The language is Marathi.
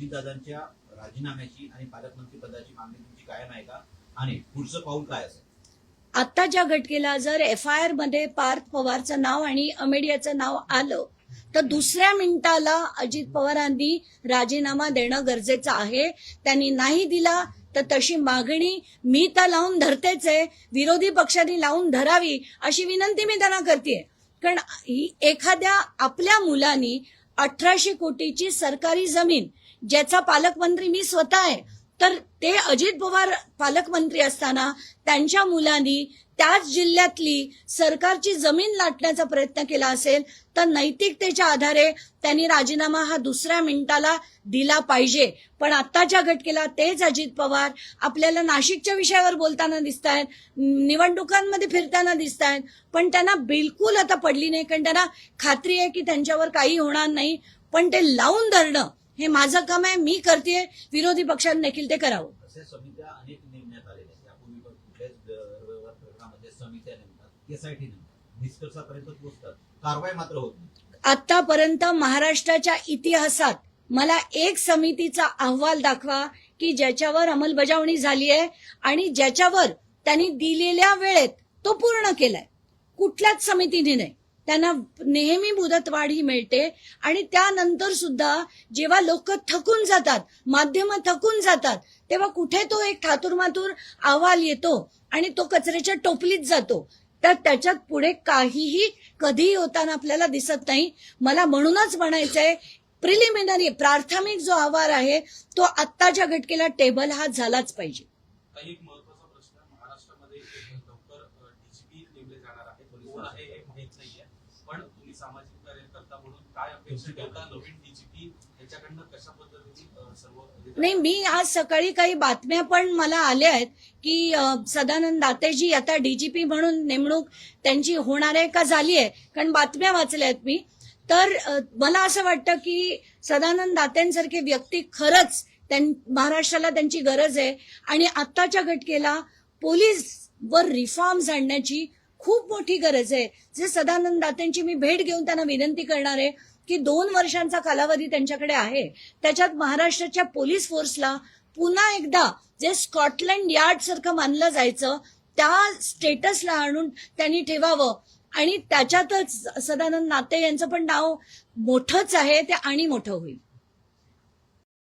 अजितदादांच्या राजीनाम्याची आणि पालकमंत्री पदाची मागणी तुमची कायम आहे का आणि पुढचं पाऊल काय असेल? आत्ताच्या घटनेला जर FIR मध्ये पार्थ पवारचं नाव आणि अमेडियाचं नाव आलं तर दुसऱ्या मिनिटाला अजित पवारांनी राजीनामा देणं गरजेचं आहे. त्यांनी नाही दिला तर तशी मागणी मी तर लावून धरतेच आहे, विरोधी पक्षांनी लावून धरावी अशी विनंती मी त्यांना करते. कारण एखाद्या आपल्या मुलांनी 1800 कोटीची सरकारी जमीन, ज्याचा पालकमंत्री मी स्वतः आहे, तर ते अजित पवार पालकमंत्री असताना त्यांच्या मुलांनी त्याच जिल्ह्यातली सरकारची जमीन लाटण्याचा प्रयत्न केला असेल तर नैतिकतेच्या आधारे त्यांनी राजीनामा हा दुसऱ्या मिनिटाला दिला पाहिजे. पण आत्ताच्या घटनेला तेच अजित पवार आपल्याला नाशिकच्या विषयावर बोलताना दिसत आहेत, निवडणुकांमध्ये फिरताना दिसत आहेत, पण त्यांना बिलकुल आता पडली नाही. कारण त्यांना खात्री आहे की त्यांच्यावर काही होणार नाही. पण ते लावून धरणं हे माझं काम आहे, मी करते, विरोधी पक्षांनी देखील ते करावं. अशा समित्या अनेक नेमण्यात आलेल्या आहेत. यापूर्वी पण कुठल्याच प्रकरणामध्ये समित्या नेमतात, SIT नेमतात, निष्कर्षापर्यंत पोहोचतात, कारवाई मात्र होत नाही. आतापर्यंत महाराष्ट्राच्या इतिहासात मला एक समितीचा अहवाल दाखवा की ज्याच्यावर अंमलबजावणी झाली आहे आणि ज्याच्यावर त्यांनी दिलेल्या वेळेत तो पूर्ण केलाय. कुठल्याच समितीने नाही. त्यांना नेहमी मुदतवाढ ही मिळते आणि त्यानंतर सुद्धा जेव्हा लोक थकून जातात, माध्यम थकून जातात, तेव्हा कुठे तो एक ठातूरमातूर अहवाल येतो आणि तो कचऱ्याच्या टोपलीत जातो. तर त्याच्यात पुढे काहीही कधीही होताना आपल्याला दिसत नाही. मला म्हणूनच म्हणायचंय, प्रिलिमिनरी प्राथमिक जो अहवाल आहे तो आत्ताच्या घटनेला टेबल हा झालाच पाहिजे. एक महत्त्वाचा प्रश्न, महाराष्ट्रामध्ये लवकर DGP नेमले जाणार आहे, कोण आहे हे माहित नाहीये, पण तुम्ही सामाजिक कार्यकर्ता म्हणून काय अपेक्षा करता नवीन DGP याच्याकडनं कशा पद्धतीने सर्व? नाही, मी आज सकाळी काही बातम्या पण मला आल्या आहेत की सदानंद दातेजी आता DGP म्हणून नेमणूक त्यांची होणार आहे का झाली आहे, कारण बातम्या वाचल्या आहेत मी. तर मला असं वाटतं की सदानंद दातेंसारखे व्यक्ती खरंच महाराष्ट्राला त्यांची गरज आहे आणि आत्ताच्या घटनेला पोलीस वर रिफॉर्म्स आणण्याची खूप मोठी गरज आहे. जे सदानंद दातेंची मी भेट घेऊन त्यांना विनंती करणार आहे की 2 वर्षांचा कालावधी त्यांच्याकडे आहे, त्याच्यात महाराष्ट्राच्या पोलीस फोर्सला पुन्हा एकदा जे स्कॉटलंड यार्ड सारखं मानलं जायचं त्या स्टेटसला आणून त्यांनी ठेवावं. आणि त्याच्यातच सदानंद दाते यांचं पण नाव मोठंच आहे, ते आणि मोठं होईल.